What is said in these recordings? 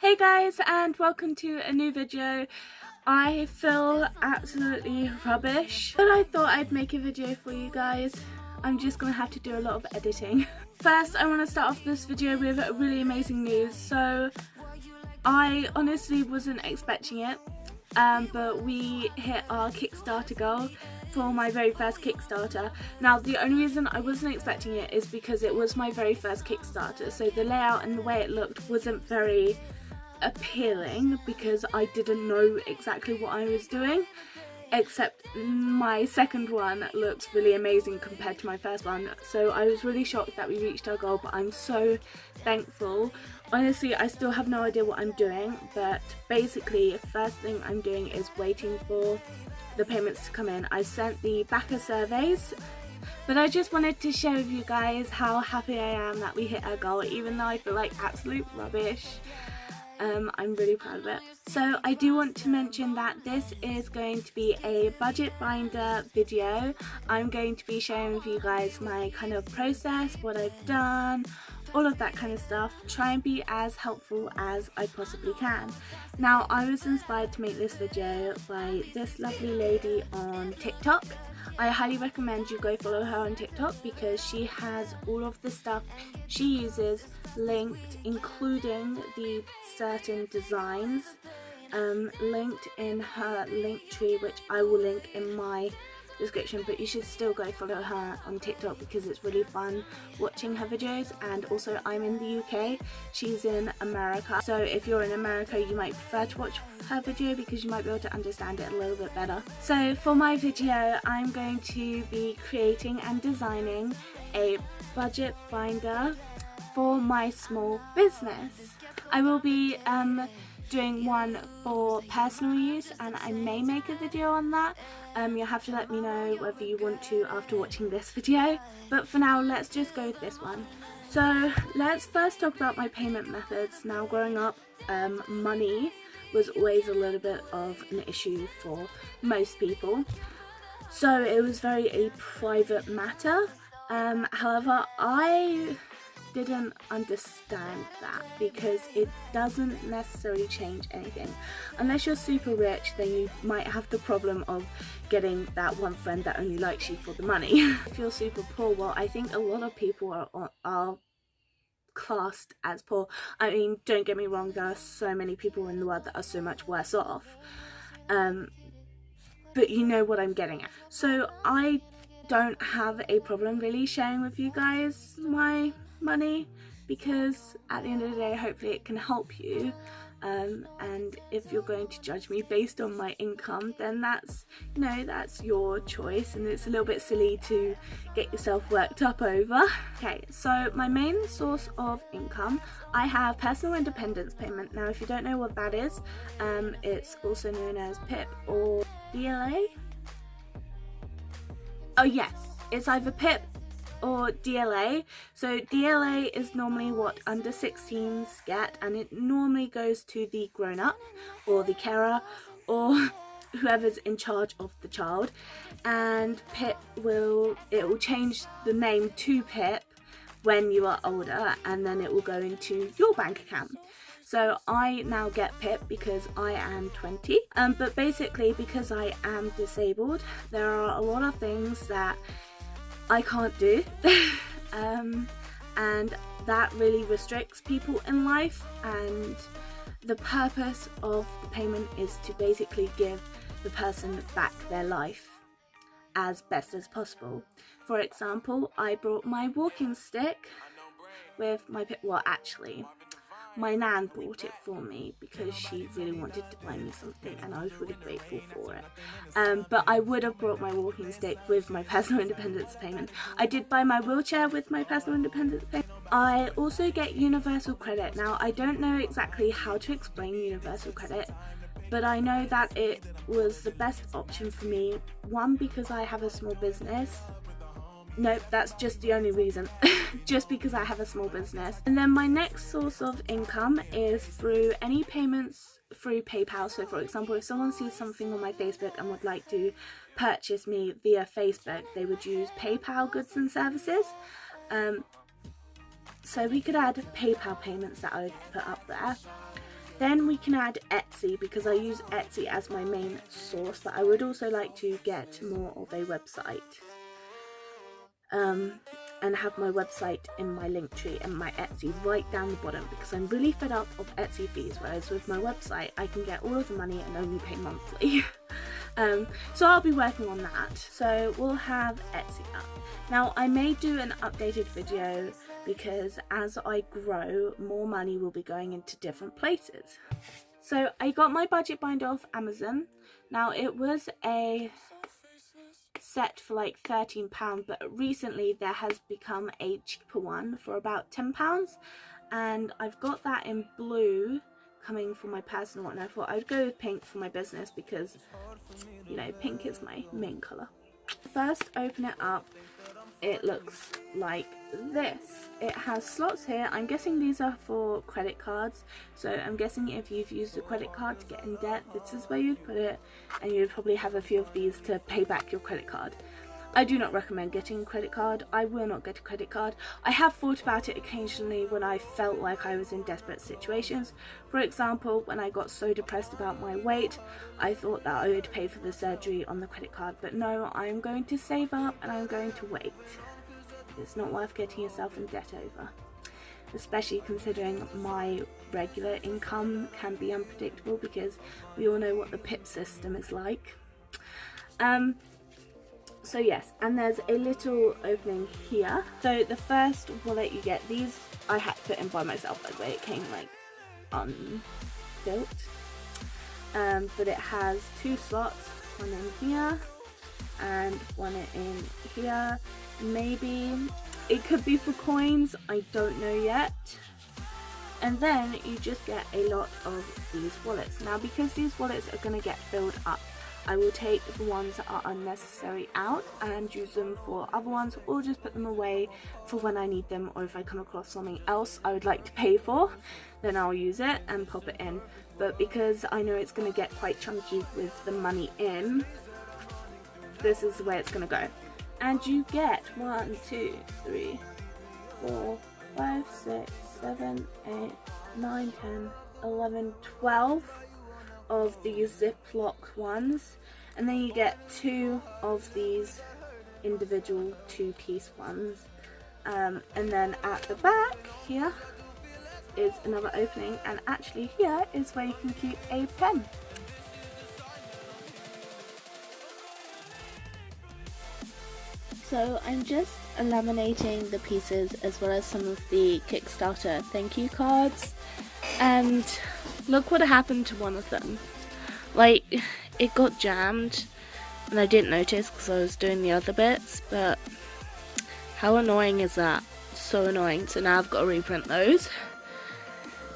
Hey guys, and welcome to a new video. I feel absolutely rubbish, but I thought I'd make a video for you guys. I'm just gonna have to do a lot of editing. First, I want to start off this video with really amazing news. So I honestly wasn't expecting it, but we hit our Kickstarter goal for my very first Kickstarter. Now, the only reason I wasn't expecting it is because it was my very first Kickstarter, so the layout and the way it looked wasn't very appealing because I didn't know exactly what I was doing, except my second one looks really amazing compared to my first one. So I was really shocked that we reached our goal, but I'm so thankful. Honestly, I still have no idea what I'm doing, but basically first thing I'm doing is waiting for the payments to come in. I sent the backer surveys, but I just wanted to share with you guys how happy I am that we hit our goal, even though I feel like absolute rubbish. I'm really proud of it. So I do want to mention that this is going to be a budget binder video. I'm going to be sharing with you guys my kind of process, what I've done, all of that kind of stuff. Try and be as helpful as I possibly can. Now, I was inspired to make this video by this lovely lady on TikTok. I highly recommend you go follow her on TikTok because she has all of the stuff she uses linked, including the certain designs, linked in her link tree, which I will link in my description. But you should still go follow her on TikTok because it's really fun watching her videos. And also, I'm in the UK, she's in America, so if you're in America you might prefer to watch her video because you might be able to understand it a little bit better. So for my video, I'm going to be creating and designing a budget binder for my small business. I will be doing one for personal use, and I may make a video on that. You'll have to let me know whether you want to after watching this video, but for now let's just go with this one. So let's first talk about my payment methods. Now, growing up, money was always a little bit of an issue for most people, so it was very a private matter. However, I didn't understand that because it doesn't necessarily change anything. Unless you're super rich, then you might have the problem of getting that one friend that only likes you for the money. If you're super poor, well, I think a lot of people are classed as poor. I mean, don't get me wrong, there are so many people in the world that are so much worse off, but you know what I'm getting at. So I don't have a problem really sharing with you guys my money, because at the end of the day, hopefully it can help you, and if you're going to judge me based on my income, then that's, you know, that's your choice, and it's a little bit silly to get yourself worked up over. Okay, so my main source of income, I have personal independence payment. Now, if you don't know what that is, it's also known as PIP or DLA. Oh yes, it's either PIP or DLA. So DLA is normally what under 16s get, and it normally goes to the grown-up or the carer or whoever's in charge of the child. And PIP will change the name to PIP when you are older, and then it will go into your bank account. So I now get PIP because I am 20, but basically because I am disabled, there are a lot of things that I can't do, and that really restricts people in life, and the purpose of the payment is to basically give the person back their life as best as possible. For example, I brought my walking stick with my PIP. Well, actually, my nan bought it for me because she really wanted to buy me something, and I was really grateful for it. But I would have brought my walking stick with my personal independence payment. I did buy my wheelchair with my personal independence payment. I also get universal credit. Now, I don't know exactly how to explain universal credit, but I know that it was the best option for me. One, because I have a small business. Nope, that's just the only reason. Just because I have a small business. And then my next source of income is through any payments through PayPal. So for example, if someone sees something on my Facebook and would like to purchase me via Facebook, they would use PayPal goods and services. So we could add PayPal payments that I would put up there. Then we can add Etsy, because I use Etsy as my main source, but I would also like to get more of a website. And have my website in my link tree and my Etsy right down the bottom, because I'm really fed up of Etsy fees, whereas with my website I can get all of the money and only pay monthly. So I'll be working on that. So we'll have Etsy up. Now I may do an updated video, because as I grow, more money will be going into different places. So I got my budget binder off Amazon. Now it was a set for like £13, but recently there has become a cheaper one for about £10, and I've got that in blue coming from my personal, and I thought I'd go with pink for my business, because you know, pink is my main colour. First, open it up, it looks like this. It has slots here. I'm guessing these are for credit cards, so I'm guessing if you've used a credit card to get in debt, this is where you'd put it, and you'd probably have a few of these to pay back your credit card. I do not recommend getting a credit card. I will not get a credit card. I have thought about it occasionally when I felt like I was in desperate situations. For example, when I got so depressed about my weight, I thought that I would pay for the surgery on the credit card, but no, I'm going to save up and I'm going to wait. It's not worth getting yourself in debt over, especially considering my regular income can be unpredictable, because we all know what the PIP system is like. So yes, and there's a little opening here. So the first wallet you get, these I had to put in by myself, by the way, it came like unbuilt. But it has two slots, one in here and one in here. Maybe it could be for coins, I don't know yet. And then you just get a lot of these wallets. Now because these wallets are going to get filled up, I will take the ones that are unnecessary out and use them for other ones, or just put them away for when I need them, or if I come across something else I would like to pay for, then I'll use it and pop it in. But because I know it's going to get quite chunky with the money in, this is the way it's going to go. And you get 1, 2, 3, 4, 5, 6, 7, 8, 9, 10, 11, 12 of these Ziploc ones, and then you get 2 of these individual 2-piece ones, and then at the back here is another opening, and actually here is where you can keep a pen. So I'm just laminating the pieces as well as some of the Kickstarter thank you cards, and look what happened to one of them. Like, it got jammed and I didn't notice because I was doing the other bits, but how annoying is that? So annoying. So now I've got to reprint those.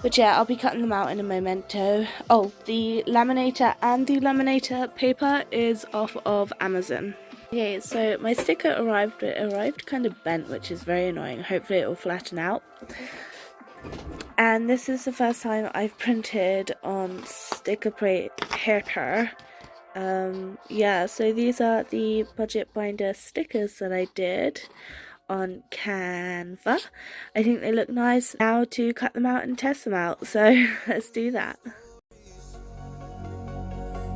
But yeah, I'll be cutting them out in a momento. Oh, the laminator and the laminator paper is off of Amazon. Okay, so my sticker arrived. It arrived kind of bent, which is very annoying. Hopefully it will flatten out. And this is the first time I've printed on sticker paper. Yeah, so these are the budget binder stickers that I did on Canva. I think they look nice. Now to cut them out and test them out, so let's do that.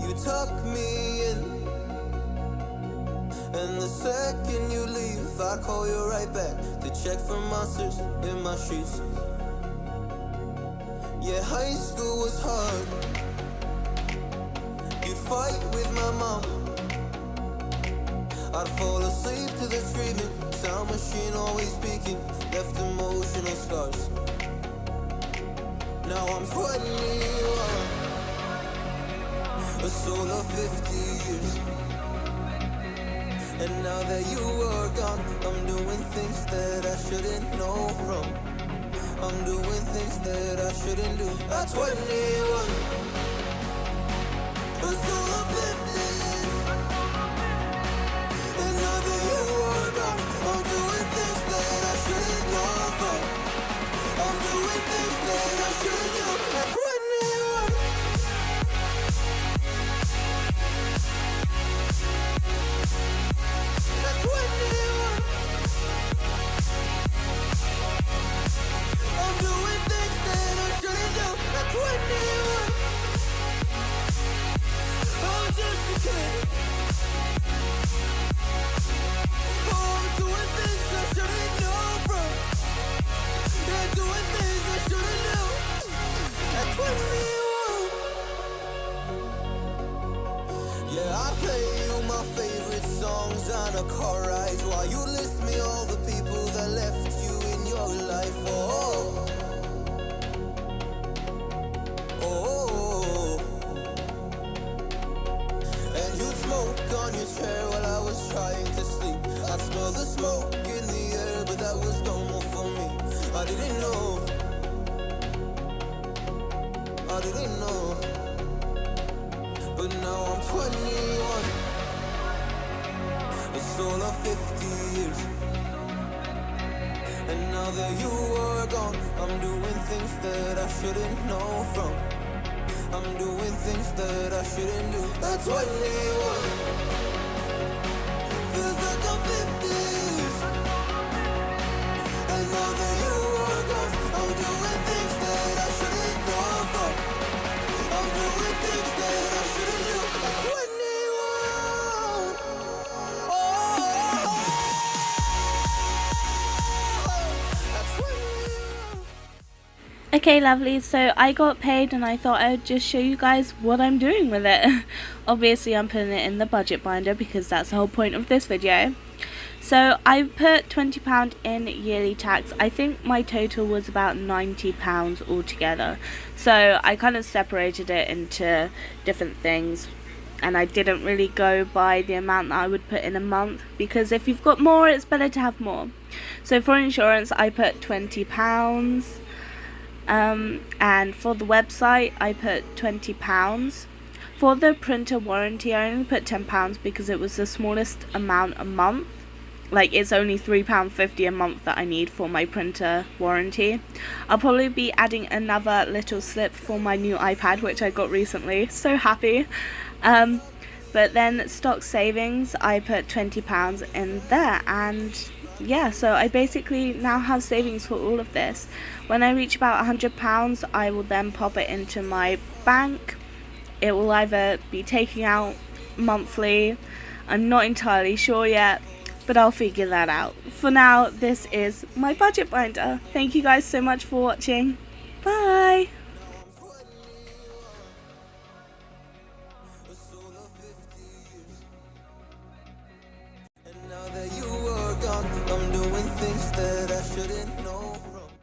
You tuck me in, and the second you leave I call you right back to check for monsters in my streets. Yeah, high school was hard. You'd fight with my mom. I'd fall asleep to the screaming. Sound machine always speaking. Left emotional scars. Now I'm 21. A soul of 50 years. And now that you are gone, I'm doing things that I shouldn't know from. I'm doing things that I shouldn't do. At 21, a soul of 50. And now that you are gone, I'm doing things that I shouldn't know from. I'm doing things that I shouldn't do. At 21. At 21. I'm doing things that I shouldn't do. At 21. a car ride while you list me all the people that left you in your life. Oh, oh, and you smoke on your chair while I was trying to sleep. I smell the smoke in the air, but that was normal for me. I didn't know, I didn't know. But now I'm 21. It's all of 50 years. And now that you are gone, I'm doing things that I shouldn't know from. I'm doing things that I shouldn't do. At 21, feels like I'm 50 years. And now that you are gone, I'm doing things that I shouldn't know from. I'm doing things that I shouldn't do. At 21, oh, at 21. Okay, lovely, so I got paid and I thought I would just show you guys what I'm doing with it. Obviously I'm putting it in the budget binder because that's the whole point of this video. So I put £20 in yearly tax. I think my total was about £90 altogether. So I kind of separated it into different things, and I didn't really go by the amount that I would put in a month, because if you've got more, it's better to have more. So for insurance I put £20. And for the website I put £20. For the printer warranty I only put £10 because it was the smallest amount a month. Like, it's only £3.50 a month that I need for my printer warranty. I'll probably be adding another little slip for my new iPad, which I got recently. So happy. But then stock savings, I put £20 in there, and yeah, so I basically now have savings for all of this. When I reach about £100, I will then pop it into my bank. It will either be taking out monthly, I'm not entirely sure yet, but I'll figure that out. For now, this is my budget binder. Thank you guys so much for watching. Bye!